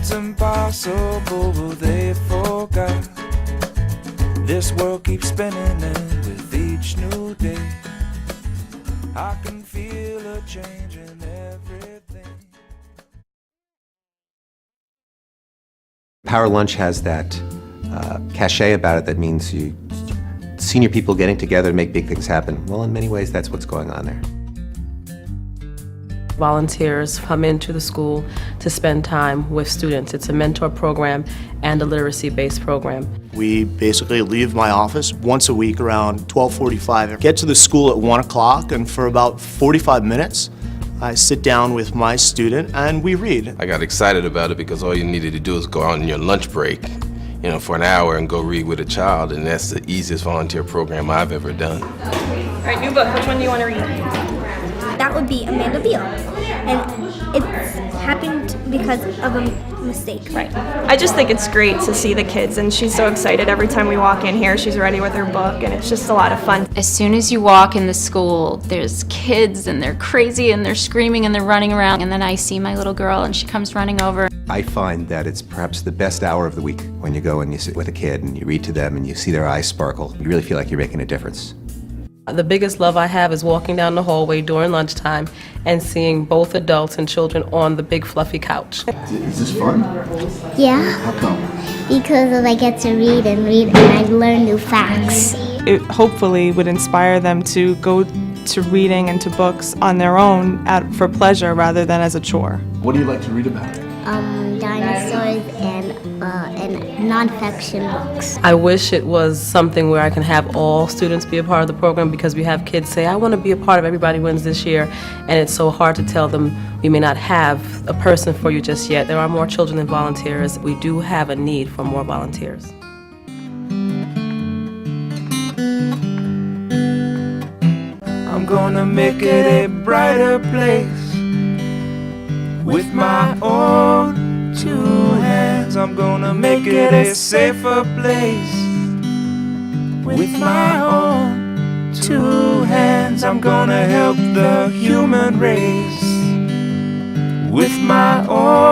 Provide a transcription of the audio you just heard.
it's impossible, but they forgot. This world keeps spinning, and with each new day, I can feel a change in everything. Power Lunch has that cachet about it that means senior people getting together to make big things happen. Well, in many ways, that's what's going on there. Volunteers come into the school to spend time with students. It's a mentor program and a literacy-based program. We basically leave my office once a week around 12:45, get to the school at 1 o'clock, and for about 45 minutes, I sit down with my student and we read. I got excited about it because all you needed to do is go out on your lunch break, for an hour and go read with a child, and that's the easiest volunteer program I've ever done. All right, new book. Which one do you want to read? That would be Amanda Beale, and it happened because of a mistake. Right. I just think it's great to see the kids, and she's so excited every time we walk in here. She's ready with her book, and it's just a lot of fun. As soon as you walk in the school, there's kids, and they're crazy, and they're screaming, and they're running around, and then I see my little girl, and she comes running over. I find that it's perhaps the best hour of the week when you go and you sit with a kid and you read to them and you see their eyes sparkle. You really feel like you're making a difference. The biggest love I have is walking down the hallway during lunchtime and seeing both adults and children on the big fluffy couch. Is this fun? Yeah, How come? because I get to read and I learn new facts. It hopefully would inspire them to go to reading and to books on their own for pleasure rather than as a chore. What do you like to read about? Dinosaurs and non-fiction books. I wish it was something where I can have all students be a part of the program, because we have kids say, I want to be a part of Everybody Wins this year, and it's so hard to tell them we may not have a person for you just yet. There are more children than volunteers. We do have a need for more volunteers. I'm gonna make it a brighter place with my own two hands. I'm gonna make it a safer place with my own two hands. I'm gonna help the human race with my own